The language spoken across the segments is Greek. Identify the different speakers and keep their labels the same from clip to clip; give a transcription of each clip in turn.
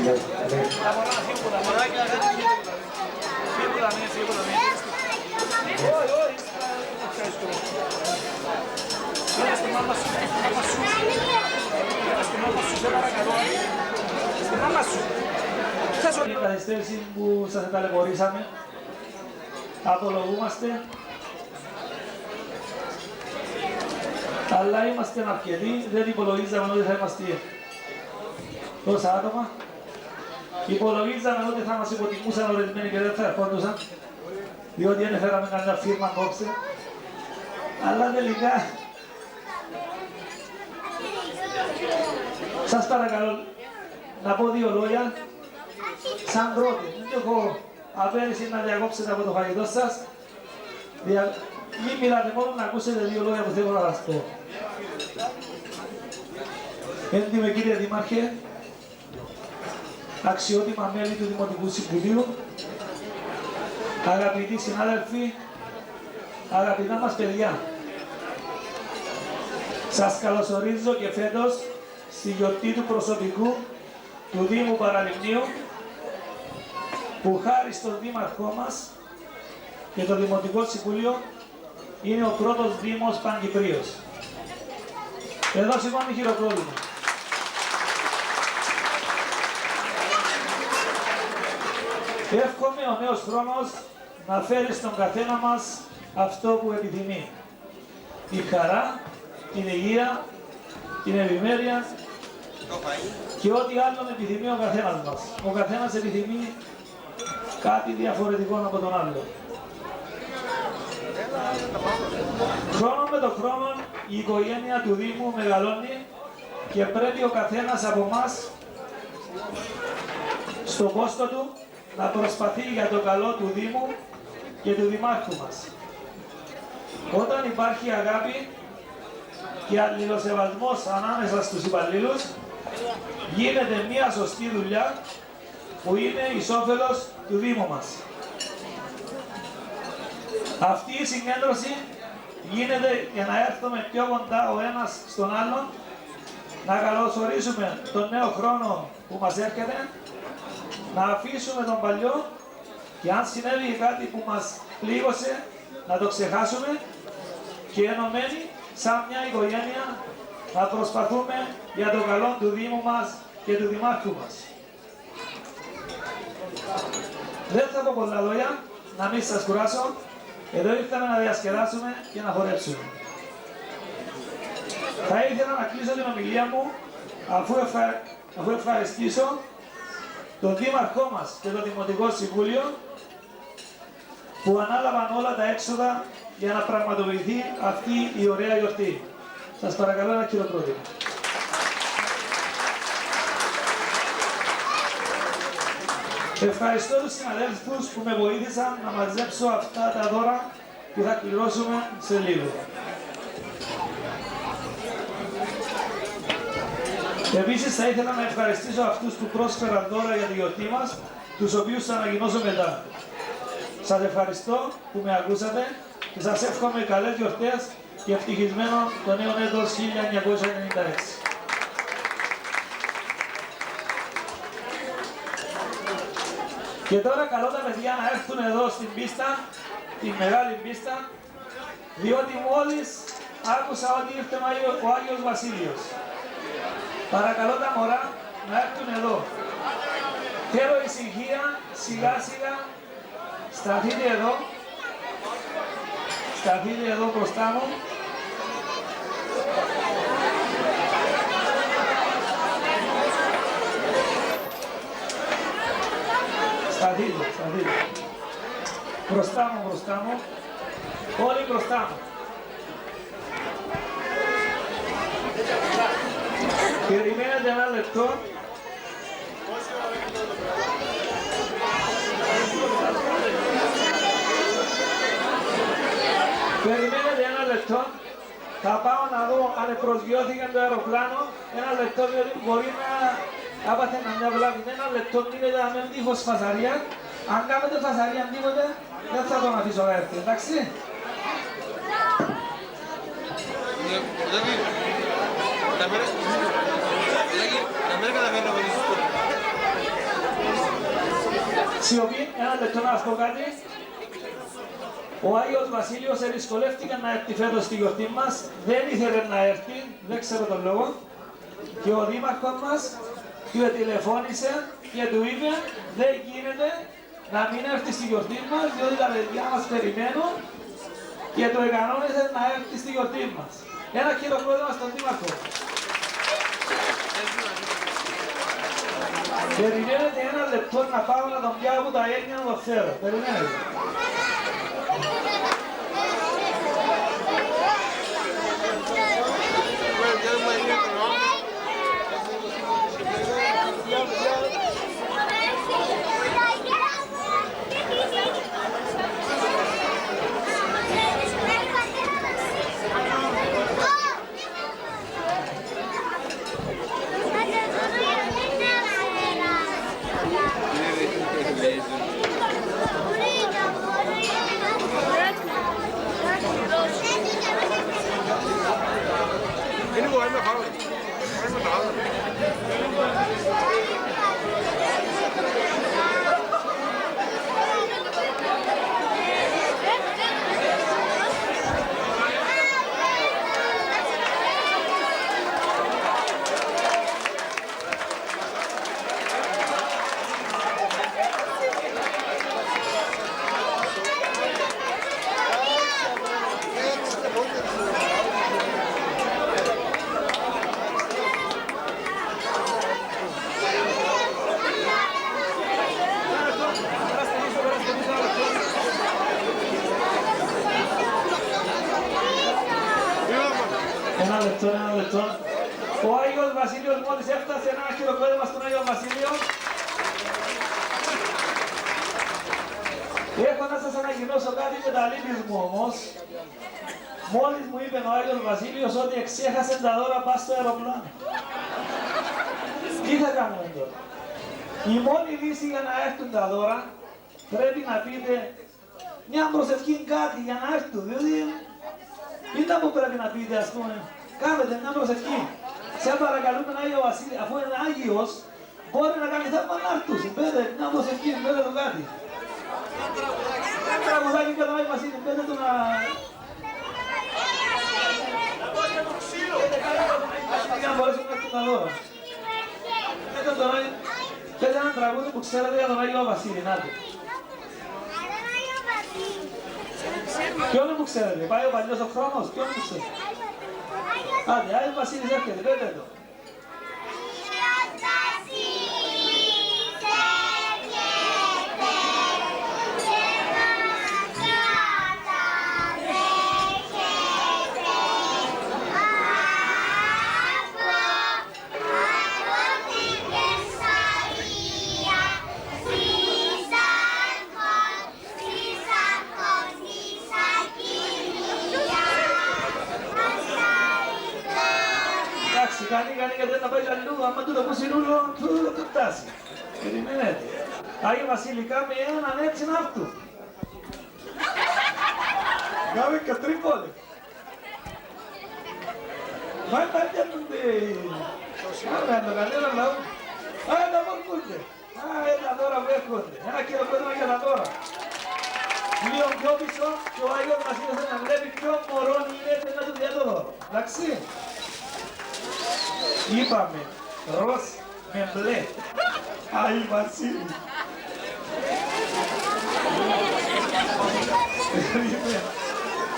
Speaker 1: Η καθυστέρηση που σας ταλαιπωρήσαμε, απολογούμαστε, αλλά είμαστε αρκετοί, δεν υπολογίζαμε ότι θα είμαστε τόσα άτομα. Υπολογίζαμε ότι θα μας υποτιμούσαν ορισμένοι και δεν θα ερχόντουσαν, διότι δεν έφεραμε κανένα φίρμα απόψε. Αλλά τελικά, σας παρακαλώ να πω δύο λόγια. Σαν πρώτη, δεν έχω απέρηση να διακόψετε από το φαγητό σας. Μην μιλάτε μόνο να ακούσετε δύο λόγια που θέλω να σας πω. Έντιμε κύριε Δήμαρχε, αξιότιμα μέλη του Δημοτικού Συμβουλίου, αγαπητοί συνάδελφοι, αγαπητά μας παιδιά, σας καλωσορίζω και φέτος στη γιορτή του προσωπικού του Δήμου Παραλιμνίου, που χάρη στον Δήμαρχό μας και το Δημοτικό Συμβούλιο είναι ο πρώτος Δήμος Παγκυπρίος. Εδώ σηκώνει χειροκρότημα. Εύχομαι ο νέος χρόνος να φέρει στον καθένα μας αυτό που επιθυμεί. Η χαρά, την υγεία, την ευημέρεια και ό,τι άλλο επιθυμεί ο καθένας μας. Ο καθένας επιθυμεί κάτι διαφορετικό από τον άλλο. Χρόνο με το χρόνο η οικογένεια του Δήμου μεγαλώνει και πρέπει ο καθένας από εμάς στον πόστο του να προσπαθεί για το καλό του Δήμου και του Δημάρχου μας. Όταν υπάρχει αγάπη και αλληλοσεβασμός ανάμεσα στους υπαλλήλους, γίνεται μια σωστή δουλειά που είναι εις όφελος του Δήμου μας. Αυτή η συγκέντρωση γίνεται για να έρθουμε πιο κοντά ο ένας στον άλλον, να καλωσορίσουμε τον νέο χρόνο που μας έρχεται, να αφήσουμε τον παλιό και αν συνέβη κάτι που μας πλήγωσε να το ξεχάσουμε και ενωμένοι σαν μια οικογένεια να προσπαθούμε για το καλό του Δήμου μας και του Δημάρχου μας. Δεν θα πω πολλά λόγια, να μην σας κουράσω. Εδώ ήρθαμε να διασκεδάσουμε και να χορέψουμε. Θα ήθελα να κλείσω την ομιλία μου αφού ευχαριστήσω τον Δήμαρχό μας και το Δημοτικό Συμβούλιο που ανάλαβαν όλα τα έξοδα για να πραγματοποιηθεί αυτή η ωραία γιορτή. Σας παρακαλώ ένα χειροκρότημα. Ευχαριστώ τους συναδέλφους που με βοήθησαν να μαζέψω αυτά τα δώρα που θα κληρώσουμε σε λίγο. Επίσης θα ήθελα να ευχαριστήσω αυτούς που πρόσφεραν δώρα για τη γιορτή μας, τους οποίους θα ανακοινώσω μετά. Σας ευχαριστώ που με ακούσατε και σας εύχομαι καλές γιορτές και ευτυχισμένο το νέο έτος 1996. Και τώρα καλώ τα παιδιά να έρθουν εδώ στην πίστα, τη μεγάλη πίστα, διότι μόλις άκουσα ότι ήρθε ο Άγιος Βασίλειος. Παρακαλώ τα μωρά να έρθουν εδώ. Θέλω ησυχία, σιγά σιγά, σταθείτε εδώ. Σταθείτε εδώ μπροστά μου. Σταθείτε, σταθείτε. Μπροστά μου. Όλοι μπροστά μου. Περιμένετε ένα λεπτό. Περιμένετε ένα λεπτό. Θα πάω να δω αν προσγειώθηκε το αεροπλάνο. Ένα λεπτό, διότι μπορεί να άπαθε μια βλάβη. Ένα λεπτό, μείνετε να μην τύχω φασαρία. Αν κάνετε φασαρία τίποτε, δεν θα τον αφήσω να έρθει, εντάξει. Σιωπή, ένα λεπτό να πω κάτι. Ο Άγιος Βασίλειος δυσκολεύτηκε να έρθει φέτος στη γιορτή μας, δεν ήθελε να έρθει, δεν ξέρω τον λόγο. Και ο δήμαρχος μας του τηλεφώνησε και του είπε δεν γίνεται να μην έρθει στη γιορτή μας, διότι τα παιδιά μας περιμένουν και το εκανόνισε να έρθει στη γιορτή μας. Ένα χειροκρότημα στον δήμαρχο. Περιμένετε ένα λεπτό να πάω να τον πιάω από τα έγνοια να το φέρω. Περιμένετε. Ένα λεπτό. Ο Άγιος Βασίλειος μόλις έφτασε, ένα χειροκρότημα στον Άγιο Βασίλειο. Έχω να σας ανακοινώσω κάτι με τα λύπης μου όμως. Μόλις μου είπε ο Άγιος Βασίλειος ότι εξέχασε τα δώρα πας στο αεροπλάνο. Τι θα κάνουμε τώρα? Η μόνη λύση για να έρθουν τα δώρα πρέπει να πείτε μια προσευχή κάτι για να έρθουν, διότι ήταν που πρέπει να πείτε, ας πούμε, κάνετε μια προσευχή. Σε παρακαλούμε Άγιο Βασίλειο, αφού είναι Άγιος, μπορεί να κάνει θέμα να έρθουν. Πέτε μια προσευχή, πέτε το κάτι. Ένα τραγουδάκι για τον Άγιο Βασίλειο, πέτε το να... Για να μπορέσουμε να έρθουν τα δώρα. Πέτε ένα τραγούδι που ξέρετε για τον Άγιο Βασίλειο, νάτε. Ποιον που ξέρετε, πάει ο παλιός ο χρόνος, ποιον που ξέρετε. Άντε, Άγιος Βασίλης έρχεται, πέτε το. Κάνει γιατί δεν θα πάει αλλού, άμα του το πούσει λούλο, του το φτάσει. Περιμένετε. Άγιο Βασίλη, κάμε έναν έτσι να έρθουν. Κάμε και τρίπολε. Μα τα πιάνονται. Κάμε το κανένα λαού. Έλα μορκούνται. Έλα τώρα που έρχονται. Ένα χειροκρότημα για τα τώρα. Λίγο πιο πίσω και ο Άγιος Βασίλης να βλέπει ποιο μωρό είναι να του διάτω δώρο. Εντάξει. Είπαμε, ροζ με μπλε. Άγιο Βασίλη.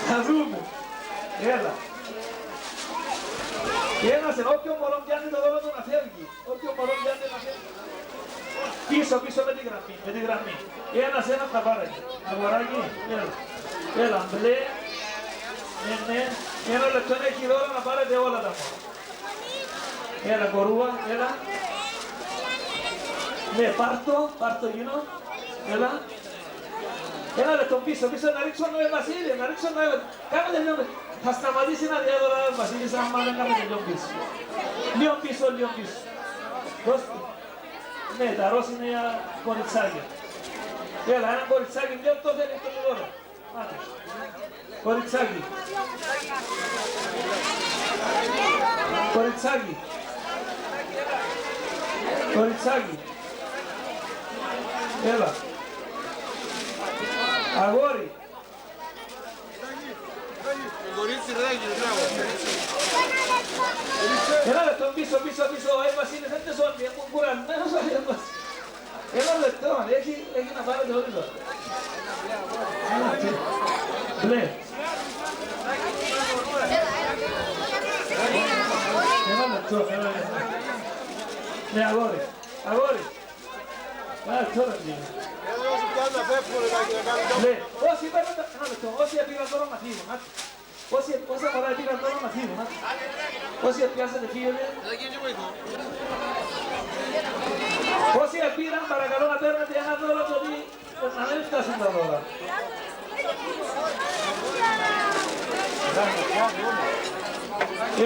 Speaker 1: Θα δούμε. Έλα. Και ένας, όποιο μωρό πιάνει το δώρο του να φεύγει. Όποιο μωρό πιάνει να φεύγει. Πίσω, πίσω με τη γραμμή. Ένας θα πάρει. Αγοράκι, έλα. Έλα, μπλε. Ναι. Ένα λεπτό έχει δώρο να πάρετε όλα τα μόρα. Έλα κορούα, έλα. Ναι, πάρ' το γίνω. Έλα. Έλα λεπτό πίσω, να ρίξω ο Βασίλη, να ρίξω ο Κάμετε λίγο. Θα σταματήσει να διάδωρα ο Βασίλης άμα δεν κάνετε λίγο πίσω. Λίγο πίσω. Δώστε. Ναι, τα ροζ είναι για κοριτσάκια. Έλα, ένα κοριτσάκι, πιο το θέλει αυτό το δώρο. Άτε. Κοριτσάκι. Κοριτσάκι. Έλα. Αγόρι. Ένα λεπτό, πίσω, ο Βασίλης δεν είναι ζώνη, είναι κουρασμένος ο Βασίλης. Ένα λεπτό, έχει να πάρετε όλοι τώρα. Μπλε. Ένα λεπτό. Ναι, αγόρι. Τώρα πήγαινε. Όσοι πήγαν τώρα να φύγουν. Όσα φορά πήγαν τώρα να φύγουν. Όσοι πιάσατε φύγετε. Όσοι πήραν παρακαλώ να παίρνετε ένα δώρο γιατί να μην φτάσουν τα δώρα.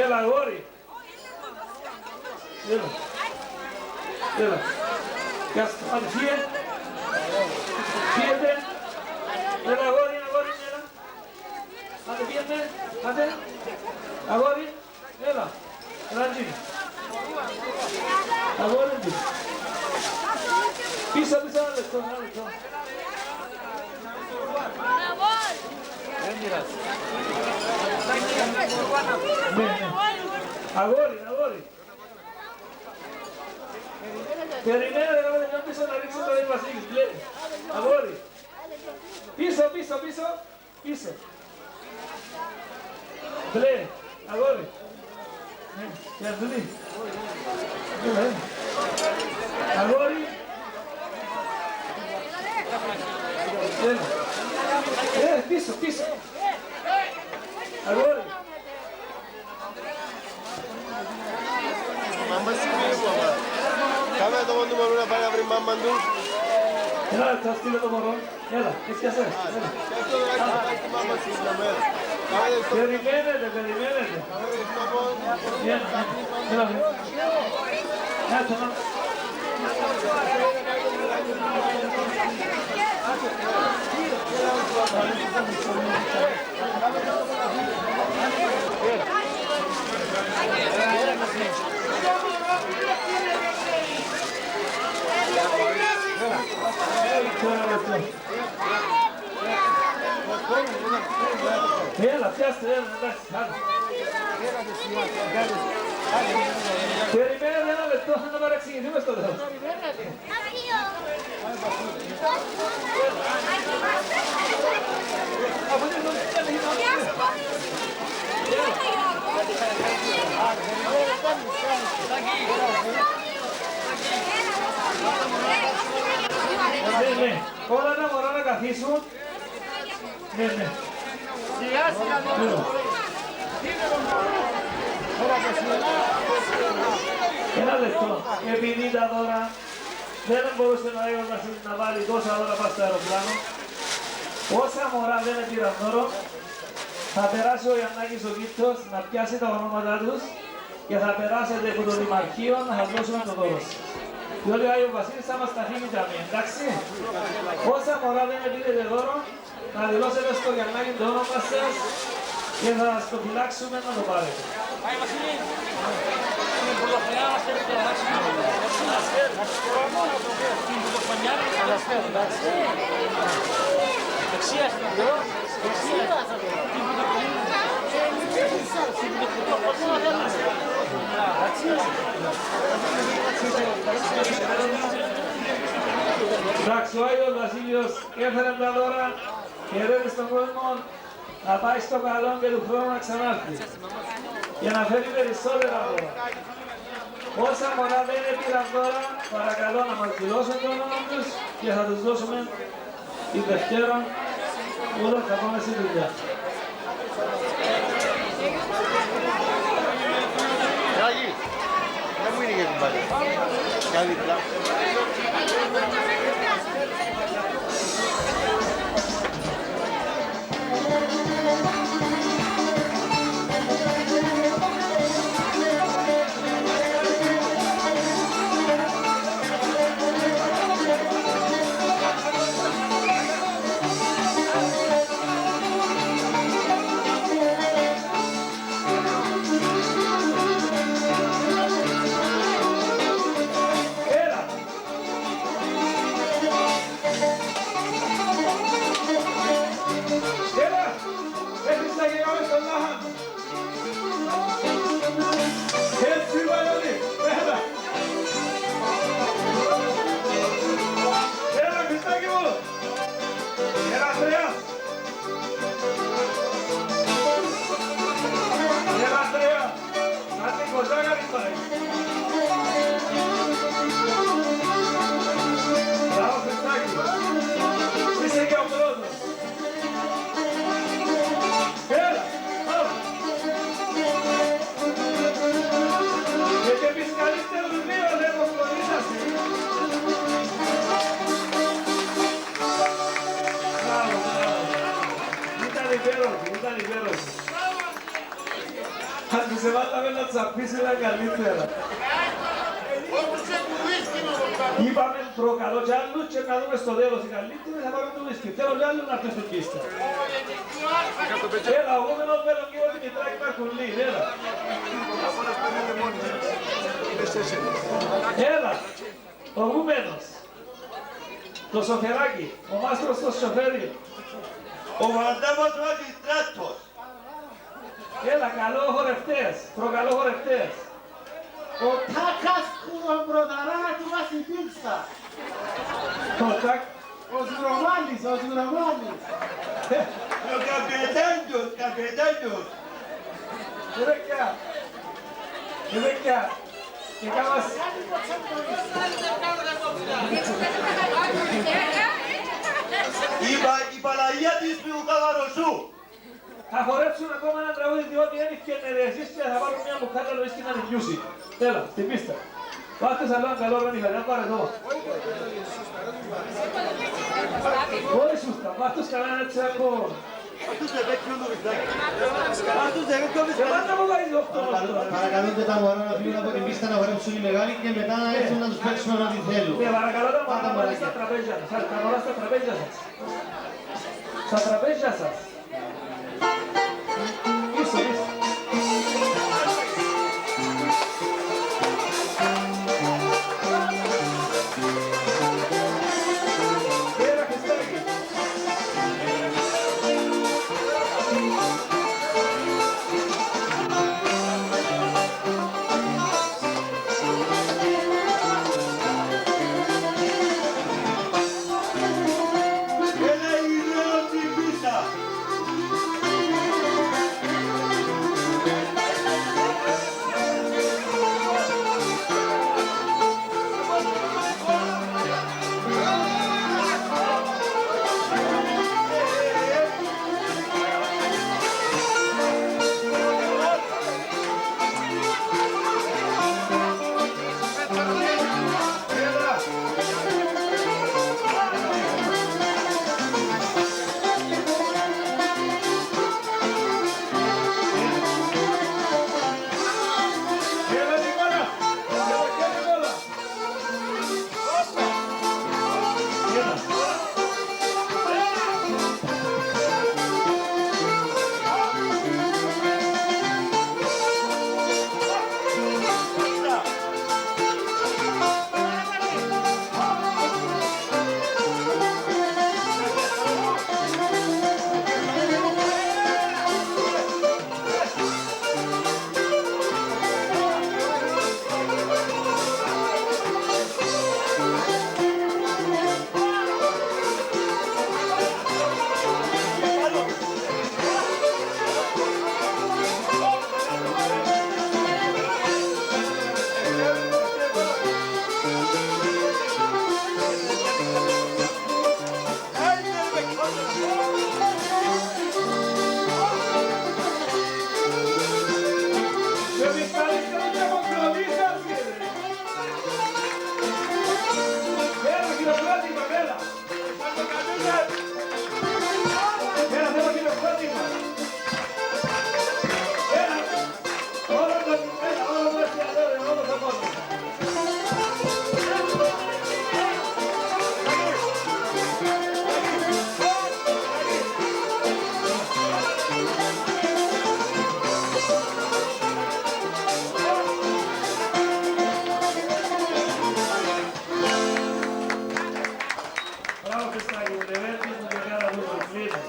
Speaker 1: Έλα αγόρι. Έλα. Άντε φύγε. Φύγετε. Έλα αγόρι, έλα. Άντε φύγετε. Άντε. Αγόρι. Έλα. Έλα τζίνι. Αγόρι τζίνι. Πίσω ένα λεπτό. Αγόρι. Περιμένετε να μην πίσω να ρίξω το Βασίλης, βλέπει. Αγόρι. Πίσω. Μπλε, αγόρι. Και αρδουλή. Αγόρι. Πίσω. Αγόρι.
Speaker 2: Κάμε το νούμερο να πάει να βρει μάμαν του.
Speaker 1: Έλα, θα στείλω το μωρό. Έλα, έφτιασες. Περιμένετε. Έλα, πιάστε, εντάξει, άντε. Περιμένετε ένα λεπτό, να παραξηγηθούμε στο τέλος. Ναι. Όλα τα μωρά να καθίσουν. Ναι. Ένα λεπτό. Επειδή τα δώρα δεν μπορούσε να να βάλει τόσα δώρα πάνω στο αεροπλάνο, όσα μωρά δεν πήραν δώρο, θα περάσει ο Γιαννάκης ο Κίптος να πιάσει τα ονόματα τους και θα περάσετε από το Δημαρχείο να σας δώσουμε το δώρο σας. Διότι ο Άγιος Βασίλης θα μας τα αφήνει καμία, εντάξει. Όσα μωρά δεν πήρετε δώρο, να δηλώσετε στο Γιαννάκη το όνομα σας και θα σας το φυλάξουμε να το πάρετε. Άγιο Βασίλη, por lo general va a ser de la máxima. Εντάξει, ο Άγιος Βασίλειος έφερε τα δώρα και έρευε στον κόσμο να πάει στο καλό και του χρόνου να ξανάρθει για να φέρει περισσότερα δώρα. Όσα μωρά δεν πήραν δώρα, παρακαλώ να μας δηλώσουν το όνομα τους και θα τους δώσουμε την Δευτέρα όλα θα πάμε στη δουλειά.
Speaker 2: Ράγη, δεν μου είναι για την πάλι. Καλή πλά.
Speaker 1: Έλα! θα πεις είναι καλύτερα. Είπαμε προκαλώ κι άλλους και να δούμε στο τέλος οι καλύτεροι θα πάρουν το ουίσκι. Θέλω κι άλλους να έρθουν στην πίστα. Έλα, ο γούμενος Μελονγκίου Δημητράκη Μαρκουλή, έλα. Έλα, ο γούμενος. Το σοφεράκι, ο μάστρος στο σοφέρι.
Speaker 3: Ο Βαντάμος ο Αντιστράτος.
Speaker 1: Έλα, καλό χορευτές, προκαλώ χορευτές.
Speaker 4: Ο Τάκας Κουρομπροδαρά του Βασιλίτσα.
Speaker 1: Το τάκ,
Speaker 4: Ο Σγρομάλης, ο Σγρομάλης.
Speaker 3: Ο καπετάνιος, καπετάνιος.
Speaker 1: Ρεβέκια, και κάμας,
Speaker 3: Η Παναγία της του Καβαροσού.
Speaker 1: θα χορέψουν ακόμα ένα τραγούδι διότι ένιχε εσείς και θα πάρουν μια μπουκάλα λογίσκη να νικιούσει. Έλα, στην πίστα. Βάστε σαν λόγω καλό ρόνι, θα πάρε εδώ. Όχι σούστα, βάστος κανένα έτσι ακόμα. Σε πάντα μου βάζει 8 τώρα.
Speaker 5: Παρακαλούνται τα μωρά να φύγουν από την πίστα να χορέψουν οι μεγάλοι και μετά να έρθουν να τους παίξουν ό,τι θέλουν.
Speaker 1: Και παρακαλώ τα μωρά στα τραπέζια σας. Τα μωρά στα τραπέζια σας. Στα τραπέζια σας. Ίσο, ίσο. Έλα, Χριστάκη.
Speaker 3: Έλα ιδέω στην πίστα.
Speaker 1: Έλα, Νικόλα. Έλα, και Νικόλα. Έλα. Και μη καλείτε να με αποκλωβίσας, κύριε. Έλα, χειροκρότημα, έλα. Έλα, θέλω χειροκρότημα. Έλα. Όλο το εστιατόριο, όλο το κόσμο. Bravo Χριστάκη, μου τεβέρτη μου και κάνα λίγο κλείνω.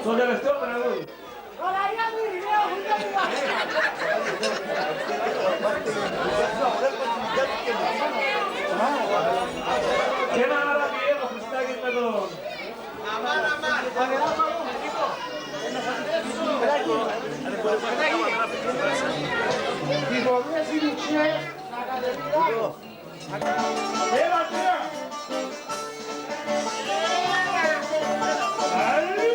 Speaker 1: Το τελευταίο τραγούδι. Και ένα αραβιέδο Χριστάκη με τον...
Speaker 4: Οι γωνίες είναι και να κατεβηράγουν.
Speaker 1: Έλα, κύριε! Άλλη!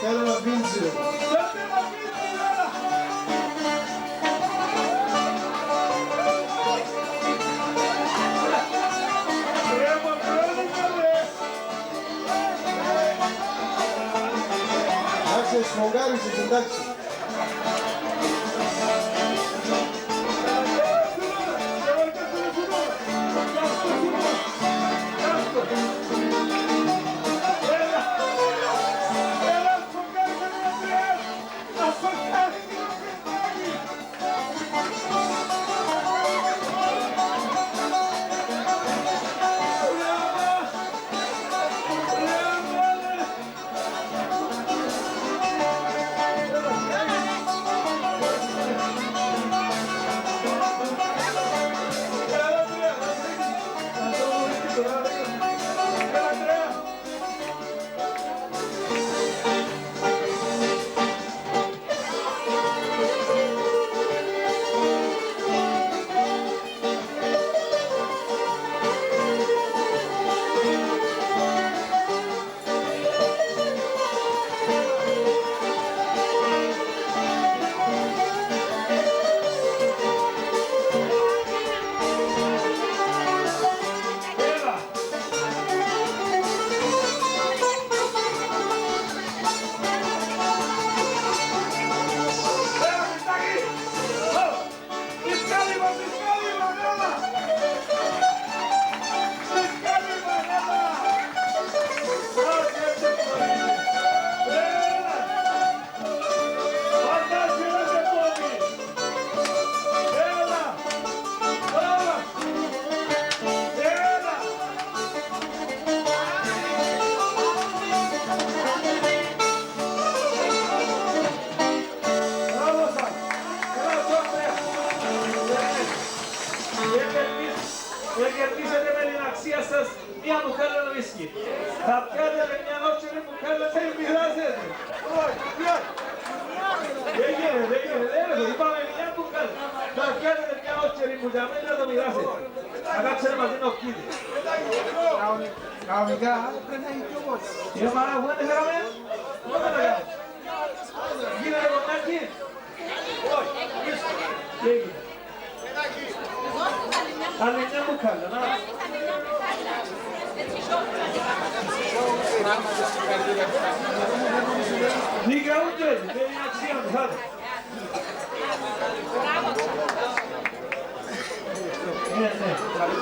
Speaker 5: Θέλω να πίντσιο. Εντάξει, σφογγάρισες, εντάξει.
Speaker 1: Κερδίσετε με την αξία σας μία μπουκάλα ουίσκι. Θα πιάσετε μια όξερη μπουκάλα και μοιράζετε. Δεν γίνεται, είπαμε μια μπουκάλα. Θα πιάσετε μια όξερη μπουκάλα και το μοιράζετε. Θα κάτσετε μαζί νοκκίδι.
Speaker 4: Κανονικά πρέπει να είναι πιο πολύ.
Speaker 1: Κύριε Μάρα, πού είναι χαράμε? Πού είναι χαράμε? Γίνεται κοντάκι? Όχι. Τι έγινε? Άλλη μια μπουκάλα, να. Λίγα ούτε, δεν είναι αξία μου, χάτε. Ναι.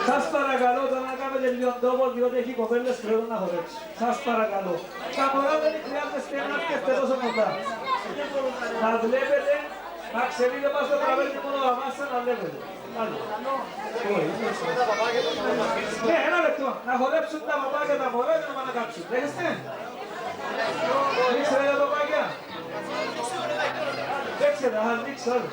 Speaker 1: Σας παρακαλώ τώρα να κάνετε λίγο τόπο, διότι έχει κοπέλες πρέπει να χορέψει. Σας παρακαλώ. Τα μωρά δεν χρειάζεστε να έρχεστε τόσο κοντά. Να βλέπετε, να ξερείτε μας το τραπέζι μόνο να μάστα να βλέπετε. Ναι, ένα λεπτό. Να χορέψουν τα παπάκια τα μωρά και να πάνε να κάψουν. Δέχεστε. Δείξτε τα παπάκια. Δείξτε τα, θα δείξω όλοι.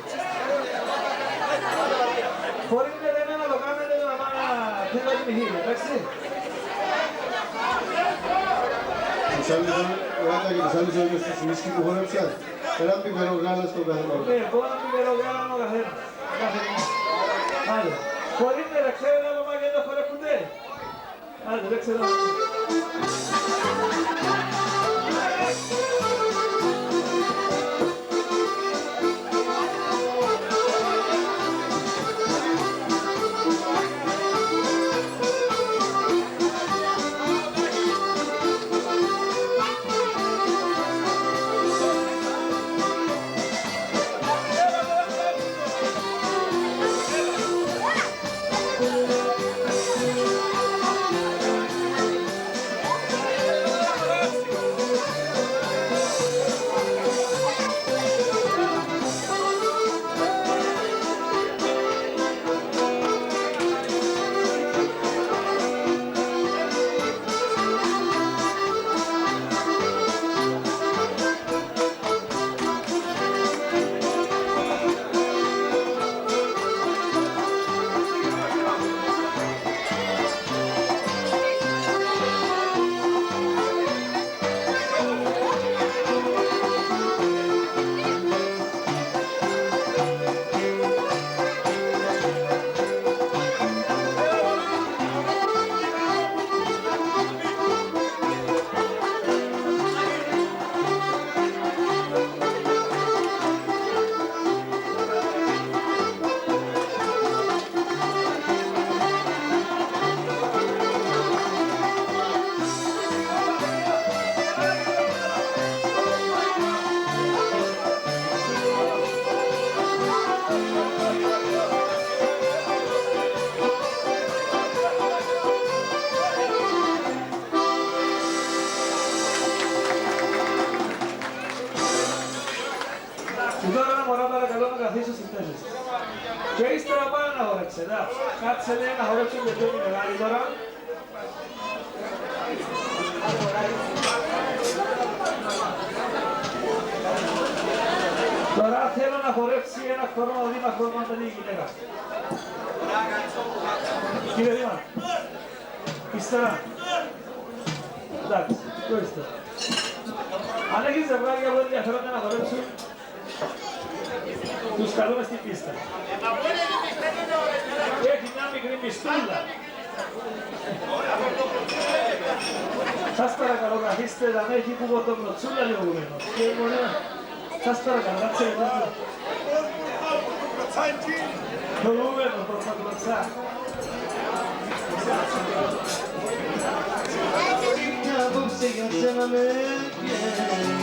Speaker 1: Μπορείτε εμένα να το κάνετε να πάνε να φύγω την ηχήρη, εντάξει.
Speaker 5: Τους άλλους όλους τους ουίσκι που χορέψαν. Ένα πιπερό γάλα στον καθένα.
Speaker 1: Ναι, μπορώ να πιπερό γάλα ο καθένας. Άντε, μπορείτε να ξέρετε τα παπάκια να χορεύονται. Άντε, δεν ξέρω. καθίσω στη θέση σας. Και ύστερα πάνε να χορέψετε. Κάτσε λέει να χορέψουν και πιο μεγάλη τώρα. Τώρα θέλω να χορέψει ένα χρόνο, δήμα χρόνο να η γυναίκα. Κύριε Δήμα, ύστερα. Εντάξει, το ύστερα. Αν έχεις ζευγάρια που ενδιαφέρονται να χορέψουν, τους καλούμε στην πίστα. Έχει μια μικρή πιστούλα. Σας παρακαλώ καθίστε, θα με έχει που κοτομνοτσούλα λίγο γουμένος. Σας παρακαλώ, κάτσε εδώ. Το γουμένο, πρωτοκλωτσά.
Speaker 5: Απόψε για σένα με πιέζει.